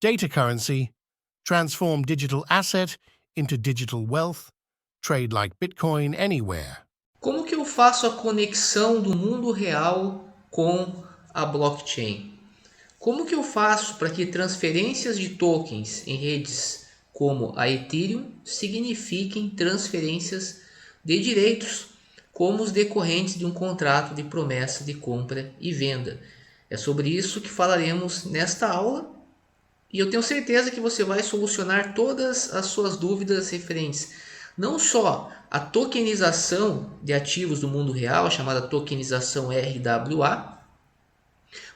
Data currency, transform digital asset into digital wealth, trade like Bitcoin anywhere. Como que eu faço a conexão do mundo real com a blockchain? Como que eu faço para que transferências de tokens em redes como a Ethereum signifiquem transferências de direitos, como os decorrentes de um contrato de promessa de compra e venda? É sobre isso que falaremos nesta aula e eu tenho certeza que você vai solucionar todas as suas dúvidas referentes não só à tokenização de ativos do mundo real, chamada tokenização RWA,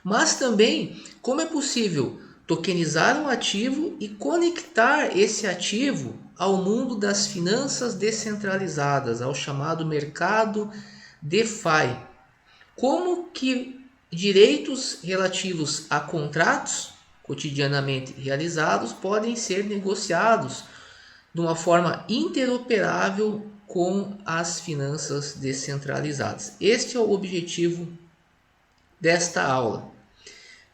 mas também como é possível tokenizar um ativo e conectar esse ativo ao mundo das finanças descentralizadas, ao chamado mercado DeFi. Como que direitos relativos a contratos cotidianamente realizados podem ser negociados de uma forma interoperável com as finanças descentralizadas. Este é o objetivo desta aula.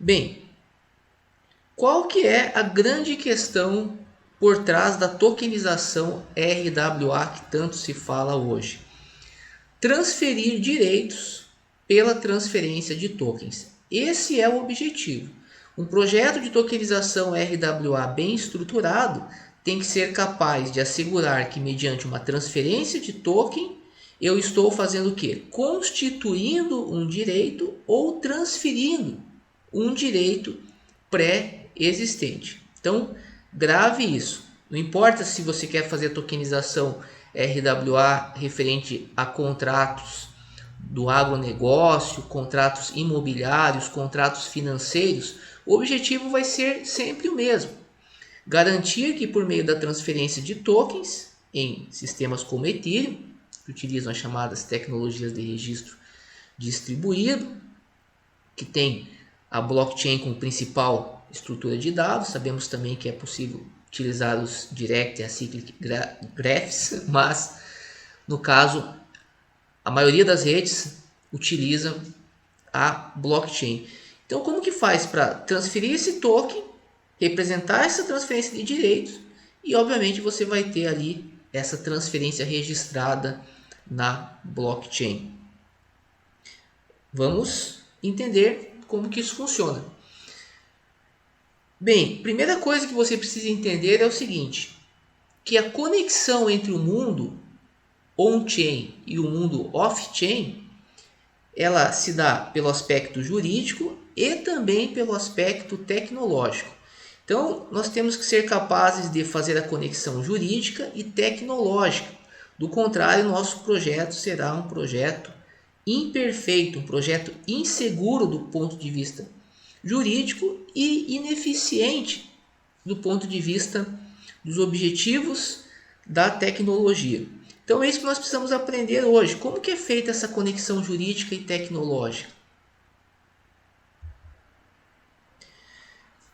Bem, qual que é a grande questão por trás da tokenização RWA que tanto se fala hoje? Transferir direitos pela transferência de tokens. Esse é o objetivo. Um projeto de tokenização RWA bem estruturado tem que ser capaz de assegurar que, mediante uma transferência de token, eu estou fazendo o quê? Constituindo um direito ou transferindo um direito pré-existente. Então, grave isso. Não importa se você quer fazer tokenização RWA referente a contratos do agronegócio, contratos imobiliários, contratos financeiros, o objetivo vai ser sempre o mesmo. Garantir que por meio da transferência de tokens em sistemas como Ethereum, que utilizam as chamadas tecnologias de registro distribuído, que tem a blockchain como principal estrutura de dados, sabemos também que é possível utilizar os Direct Acyclic Graphs, mas no caso a maioria das redes utiliza a blockchain. Então como que faz para transferir esse token, representar essa transferência de direitos e obviamente você vai ter ali essa transferência registrada na blockchain. Vamos entender como que isso funciona. Bem, primeira coisa que você precisa entender é o seguinte, que a conexão entre o mundo on-chain e o mundo off-chain, ela se dá pelo aspecto jurídico e também pelo aspecto tecnológico. Então, nós temos que ser capazes de fazer a conexão jurídica e tecnológica. Do contrário, nosso projeto será um projeto imperfeito, um projeto inseguro do ponto de vista jurídico e ineficiente do ponto de vista dos objetivos da tecnologia. Então é isso que nós precisamos aprender hoje. Como que é feita essa conexão jurídica e tecnológica?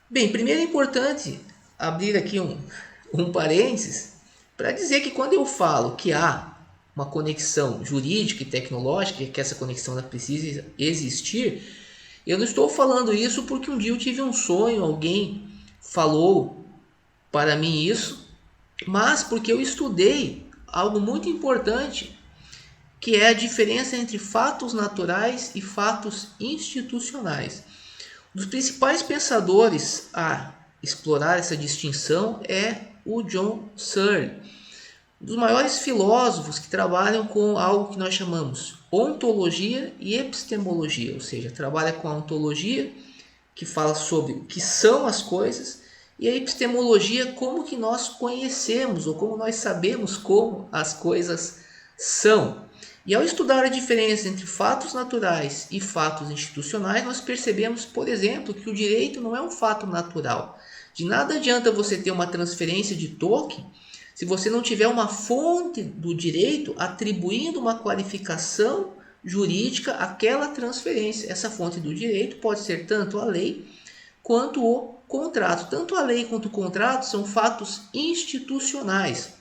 Bem, primeiro é importante abrir aqui um parênteses para dizer que quando eu falo que há uma conexão jurídica e tecnológica, que essa conexão precisa existir, eu não estou falando isso porque um dia eu tive um sonho, alguém falou para mim isso, mas porque eu estudei algo muito importante, que é a diferença entre fatos naturais e fatos institucionais. Um dos principais pensadores a explorar essa distinção é o John Searle, um dos maiores filósofos que trabalham com algo que nós chamamos ontologia e epistemologia, ou seja, trabalha com a ontologia, que fala sobre o que são as coisas, e a epistemologia, como que nós conhecemos ou como nós sabemos como as coisas são. E ao estudar a diferença entre fatos naturais e fatos institucionais, nós percebemos, por exemplo, que o direito não é um fato natural. De nada adianta você ter uma transferência de token se você não tiver uma fonte do direito atribuindo uma qualificação jurídica àquela transferência. Essa fonte do direito pode ser tanto a lei quanto o contrato. Tanto a lei quanto o contrato são fatos institucionais.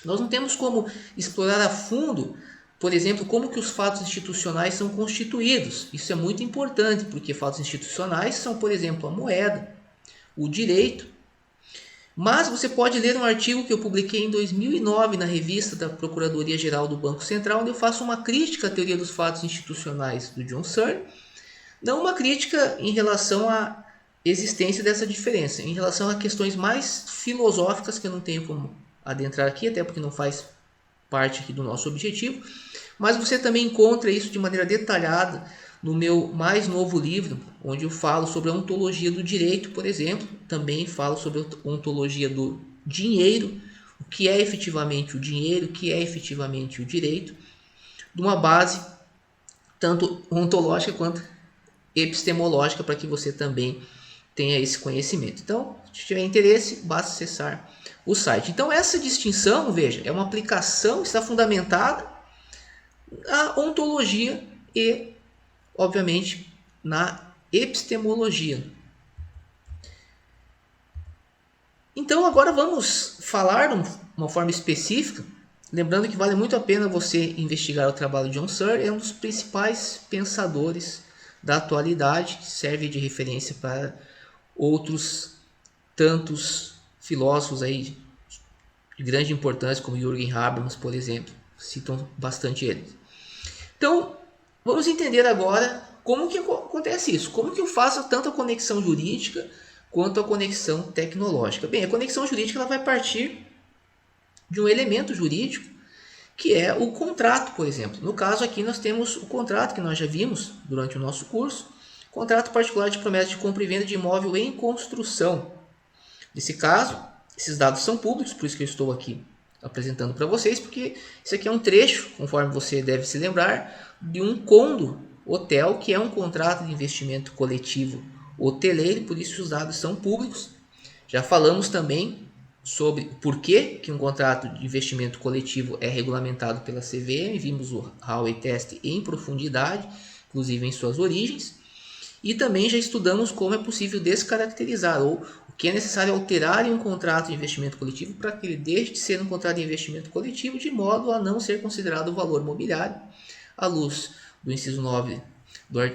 Nós não temos como explorar a fundo por exemplo, como que os fatos institucionais são constituídos. Isso é muito importante, porque fatos institucionais são, por exemplo, a moeda, o direito. Mas você pode ler um artigo que eu publiquei em 2009 na revista da Procuradoria-Geral do Banco Central, onde eu faço uma crítica à teoria dos fatos institucionais do John Searle, não uma crítica em relação à existência dessa diferença, em relação a questões mais filosóficas que eu não tenho como adentrar aqui, até porque não faz parte aqui do nosso objetivo, mas você também encontra isso de maneira detalhada no meu mais novo livro, onde eu falo sobre a ontologia do direito, por exemplo, também falo sobre a ontologia do dinheiro, o que é efetivamente o dinheiro, o que é efetivamente o direito, de uma base tanto ontológica quanto epistemológica, para que você também tenha esse conhecimento. Então, se tiver interesse, basta acessar o site. Então, essa distinção, veja, é uma aplicação que está fundamentada na ontologia e, obviamente, na epistemologia. Então, agora vamos falar de uma forma específica, lembrando que vale muito a pena você investigar o trabalho de John Searle, é um dos principais pensadores da atualidade, que serve de referência para outros tantos filósofos aí de grande importância, como Jürgen Habermas, por exemplo, citam bastante ele. Então, vamos entender agora como que acontece isso, como que eu faço tanto a conexão jurídica quanto a conexão tecnológica. Bem, a conexão jurídica ela vai partir de um elemento jurídico que é o contrato, por exemplo. No caso aqui nós temos o contrato que nós já vimos durante o nosso curso, contrato particular de promessa de compra e venda de imóvel em construção. Nesse caso, esses dados são públicos, por isso que eu estou aqui apresentando para vocês, porque isso aqui é um trecho, conforme você deve se lembrar, de um condo hotel, que é um contrato de investimento coletivo hoteleiro, por isso os dados são públicos. Já falamos também sobre por que um contrato de investimento coletivo é regulamentado pela CVM, vimos o Howey Test em profundidade, inclusive em suas origens, e também já estudamos como é possível descaracterizar ou o que é necessário alterar em um contrato de investimento coletivo para que ele deixe de ser um contrato de investimento coletivo de modo a não ser considerado valor mobiliário, à luz do inciso 9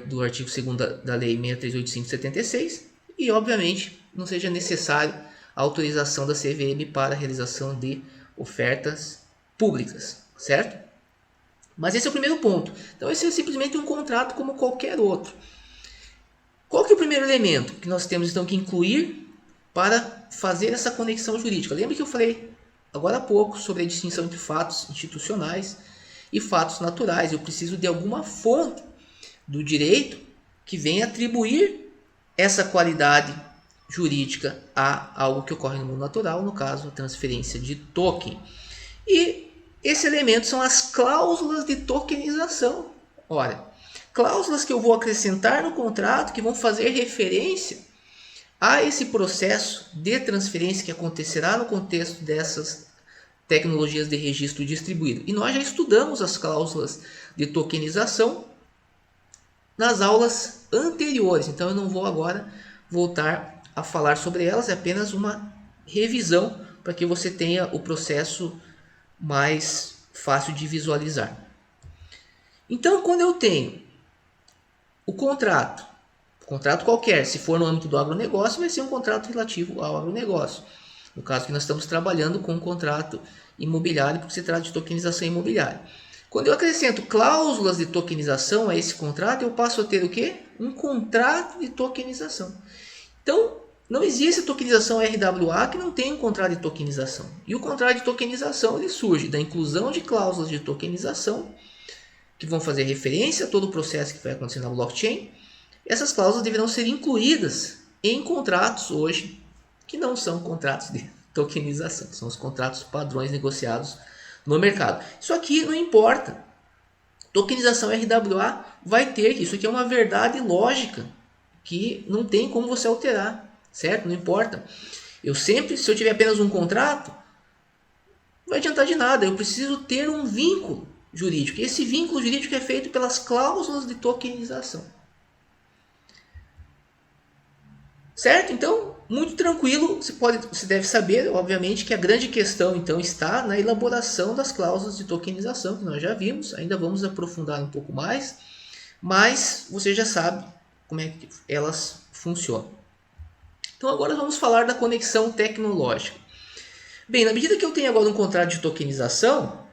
do artigo 2º da Lei 6385/76 e, obviamente, não seja necessário a autorização da CVM para a realização de ofertas públicas, certo? Mas esse é o primeiro ponto. Então esse é simplesmente um contrato como qualquer outro. Qual que é o primeiro elemento que nós temos então que incluir para fazer essa conexão jurídica? Lembra que eu falei agora há pouco sobre a distinção entre fatos institucionais e fatos naturais. Eu preciso de alguma fonte do direito que venha atribuir essa qualidade jurídica a algo que ocorre no mundo natural, no caso, a transferência de token. E esse elemento são as cláusulas de tokenização. Olha, cláusulas que eu vou acrescentar no contrato que vão fazer referência a esse processo de transferência que acontecerá no contexto dessas tecnologias de registro distribuído. E nós já estudamos as cláusulas de tokenização nas aulas anteriores, então eu não vou agora voltar a falar sobre elas, é apenas uma revisão para que você tenha o processo mais fácil de visualizar. Então, quando eu tenho o contrato qualquer, se for no âmbito do agronegócio, vai ser um contrato relativo ao agronegócio. No caso que nós estamos trabalhando com um contrato imobiliário, porque se trata de tokenização imobiliária. Quando eu acrescento cláusulas de tokenização a esse contrato, eu passo a ter o quê? Um contrato de tokenização. Então, não existe a tokenização RWA que não tenha um contrato de tokenização. E o contrato de tokenização ele surge da inclusão de cláusulas de tokenização que vão fazer referência a todo o processo que vai acontecer na blockchain. Essas cláusulas deverão ser incluídas em contratos hoje que não são contratos de tokenização, são os contratos padrões negociados no mercado. Isso aqui não importa. Tokenização RWA vai ter que, isso aqui é uma verdade lógica que não tem como você alterar, certo? Não importa. Se eu tiver apenas um contrato, não vai adiantar de nada. Eu preciso ter um vínculo jurídico. E esse vínculo jurídico é feito pelas cláusulas de tokenização. Certo? Então, muito tranquilo, você deve saber, obviamente, que a grande questão então está na elaboração das cláusulas de tokenização, que nós já vimos, ainda vamos aprofundar um pouco mais, mas você já sabe como é que elas funcionam. Então agora vamos falar da conexão tecnológica. Bem, na medida que eu tenho agora um contrato de tokenização,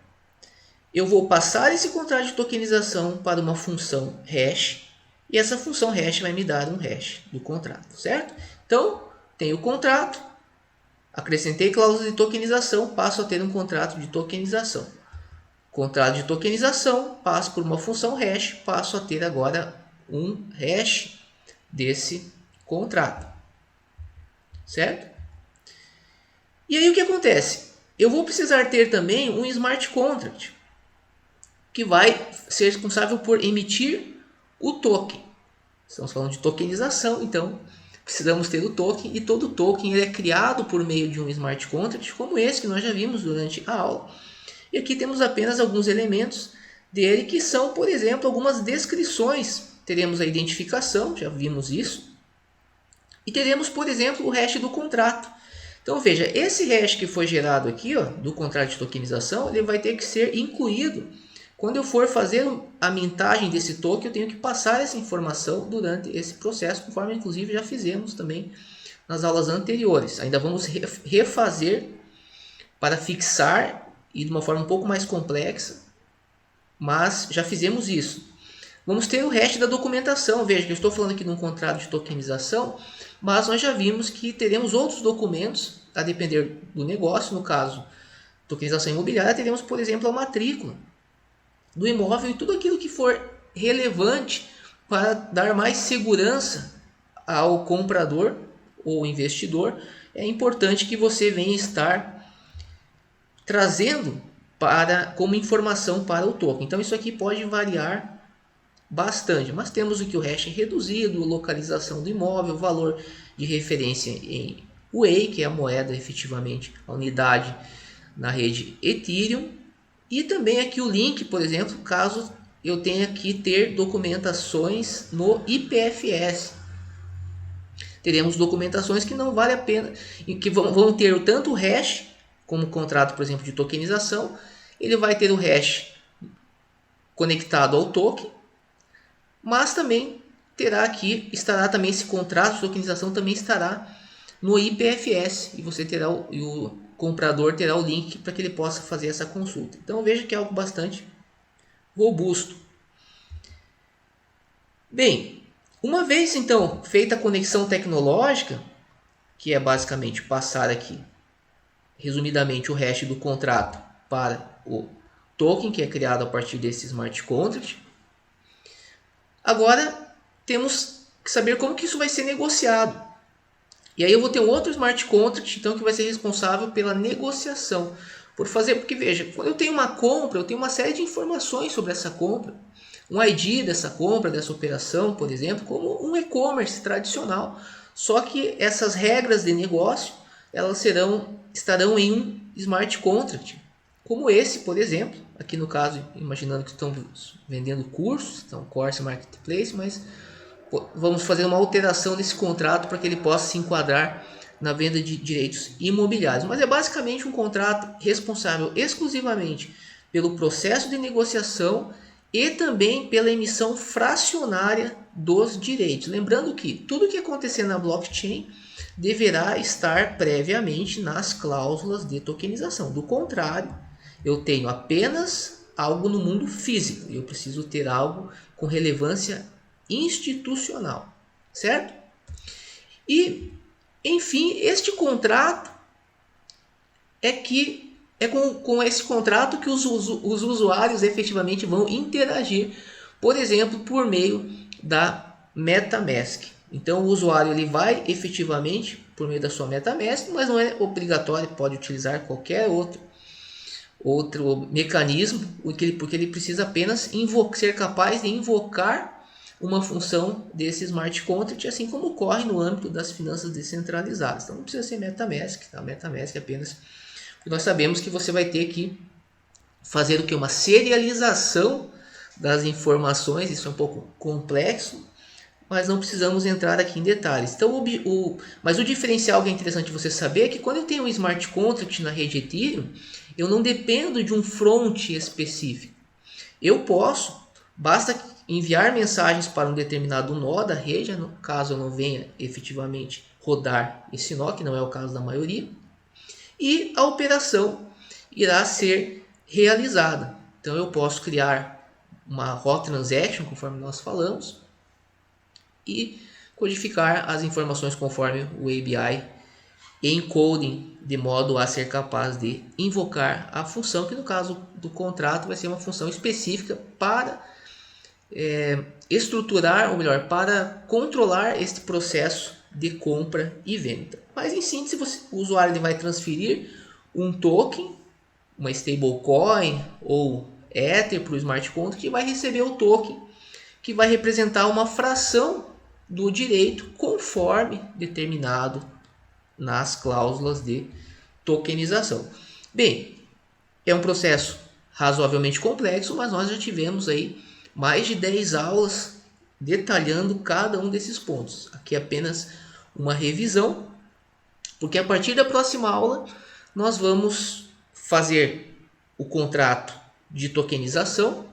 eu vou passar esse contrato de tokenização para uma função hash, e essa função hash vai me dar um hash do contrato, certo? Então, tenho o contrato, acrescentei cláusula de tokenização, passo a ter um contrato de tokenização. Contrato de tokenização, passo por uma função hash, passo a ter agora um hash desse contrato, certo? E aí o que acontece? Eu vou precisar ter também um smart contract, que vai ser responsável por emitir o token. Estamos falando de tokenização, então precisamos ter o token, e todo token ele é criado por meio de um smart contract, como esse que nós já vimos durante a aula. E aqui temos apenas alguns elementos dele, que são, por exemplo, algumas descrições. Teremos a identificação, já vimos isso, e teremos, por exemplo, o hash do contrato. Então veja, esse hash que foi gerado aqui, ó, do contrato de tokenização, ele vai ter que ser incluído. Quando eu for fazer a mintagem desse token, eu tenho que passar essa informação durante esse processo, conforme inclusive já fizemos também nas aulas anteriores. Ainda vamos refazer para fixar e de uma forma um pouco mais complexa, mas já fizemos isso. Vamos ter o hash da documentação. Veja que eu estou falando aqui de um contrato de tokenização, mas nós já vimos que teremos outros documentos, a depender do negócio. No caso, tokenização imobiliária, teremos, por exemplo, a matrícula do imóvel e tudo aquilo que for relevante para dar mais segurança ao comprador ou investidor. É importante que você venha estar trazendo como informação para o token. Então isso aqui pode variar bastante, mas temos aqui o hash reduzido, localização do imóvel, valor de referência em UA, que é a moeda efetivamente, a unidade na rede Ethereum, e também aqui o link, por exemplo, caso eu tenha que ter documentações no IPFS. Teremos documentações que não vale a pena, e que vão ter tanto o hash, como contrato, por exemplo, de tokenização, ele vai ter o hash conectado ao token, mas também estará também esse contrato de tokenização também estará no IPFS, e você terá o comprador terá o link para que ele possa fazer essa consulta. Então veja que é algo bastante robusto. Bem, uma vez então feita a conexão tecnológica, que é basicamente passar aqui resumidamente o hash do contrato para o token, que é criado a partir desse smart contract, agora temos que saber como que isso vai ser negociado. E aí eu vou ter um outro smart contract, então, que vai ser responsável pela negociação. Porque veja, quando eu tenho uma compra, eu tenho uma série de informações sobre essa compra. Um ID dessa compra, dessa operação, por exemplo, como um e-commerce tradicional. Só que essas regras de negócio, elas estarão em um smart contract. Como esse, por exemplo, aqui no caso, imaginando que estão vendendo cursos, então Course Marketplace, mas vamos fazer uma alteração desse contrato para que ele possa se enquadrar na venda de direitos imobiliários. Mas é basicamente um contrato responsável exclusivamente pelo processo de negociação e também pela emissão fracionária dos direitos. Lembrando que tudo que acontecer na blockchain deverá estar previamente nas cláusulas de tokenização. Do contrário, eu tenho apenas algo no mundo físico e eu preciso ter algo com relevância institucional, certo? E, enfim, este contrato é com esse contrato que os usuários efetivamente vão interagir, por exemplo, por meio da MetaMask. Então o usuário ele vai efetivamente por meio da sua MetaMask, mas não é obrigatório, pode utilizar qualquer outro mecanismo, porque ele precisa apenas ser capaz de invocar uma função desse smart contract, assim como ocorre no âmbito das finanças descentralizadas. Então não precisa ser MetaMask, tá? MetaMask é apenas porque nós sabemos que você vai ter que fazer o que? Uma serialização das informações, isso é um pouco complexo, mas não precisamos entrar aqui em detalhes. Então, mas o diferencial que é interessante você saber é que quando eu tenho um smart contract na rede Ethereum, eu não dependo de um front específico. Eu posso, basta enviar mensagens para um determinado nó da rede, no caso eu não venha efetivamente rodar esse nó, que não é o caso da maioria, e a operação irá ser realizada. Então eu posso criar uma hot transaction, conforme nós falamos, e codificar as informações conforme o ABI encoding, de modo a ser capaz de invocar a função, que no caso do contrato vai ser uma função específica para estruturar, ou melhor, para controlar este processo de compra e venda. Mas em síntese, o usuário ele vai transferir um token, uma stablecoin ou Ether para o smart contract e vai receber o token que vai representar uma fração do direito conforme determinado nas cláusulas de tokenização. Bem, é um processo razoavelmente complexo, mas nós já tivemos aí mais de 10 aulas detalhando cada um desses pontos. Aqui é apenas uma revisão, porque a partir da próxima aula nós vamos fazer o contrato de tokenização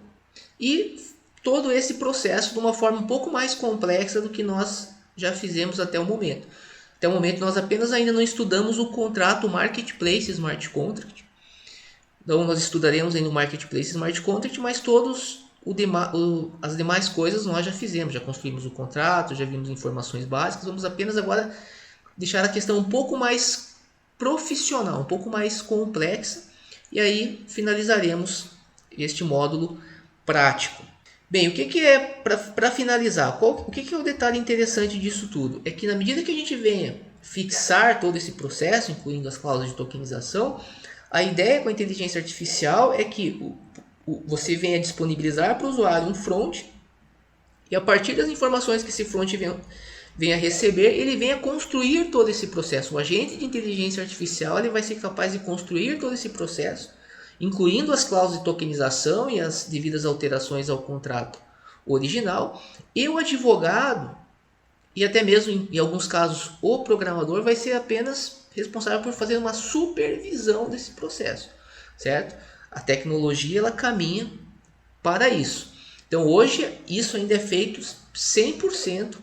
e todo esse processo de uma forma um pouco mais complexa do que nós já fizemos até o momento. Até o momento nós apenas ainda não estudamos o contrato Marketplace Smart Contract. Então nós estudaremos ainda o Marketplace Smart Contract, mas as demais coisas nós já fizemos. Já construímos o contrato, já vimos informações básicas. Vamos apenas agora deixar a questão um pouco mais profissional, um pouco mais complexa. E aí finalizaremos este módulo prático. Bem, o que é, para finalizar, o que é o detalhe interessante disso tudo? É que na medida que a gente venha fixar todo esse processo, incluindo as cláusulas de tokenização, a ideia com a inteligência artificial é que você venha disponibilizar para o usuário um front e a partir das informações que esse front venha receber, ele venha construir todo esse processo. O agente de inteligência artificial ele vai ser capaz de construir todo esse processo, incluindo as cláusulas de tokenização e as devidas alterações ao contrato original, e o advogado, e até mesmo em alguns casos o programador, vai ser apenas responsável por fazer uma supervisão desse processo, certo? A tecnologia ela caminha para isso. Então hoje isso ainda é feito 100%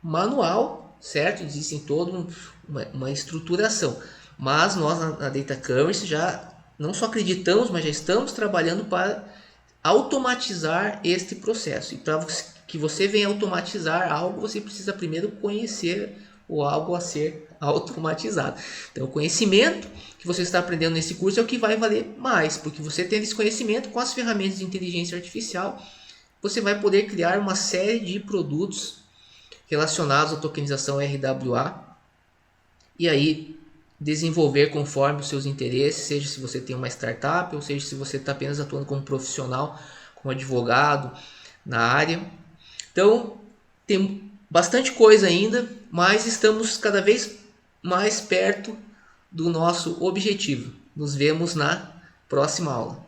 manual, certo? Existe toda uma estruturação, mas nós na Data Commerce já não só acreditamos, mas já estamos trabalhando para automatizar este processo. E para que você venha automatizar algo, você precisa primeiro conhecer o algo a ser automatizado. Então, o conhecimento que você está aprendendo nesse curso é o que vai valer mais, porque você tendo esse conhecimento com as ferramentas de inteligência artificial, você vai poder criar uma série de produtos relacionados à tokenização RWA e aí desenvolver conforme os seus interesses, seja se você tem uma startup ou seja se você está apenas atuando como profissional, como advogado na área. Então tem bastante coisa ainda, mas estamos cada vez mais perto do nosso objetivo. Nos vemos na próxima aula.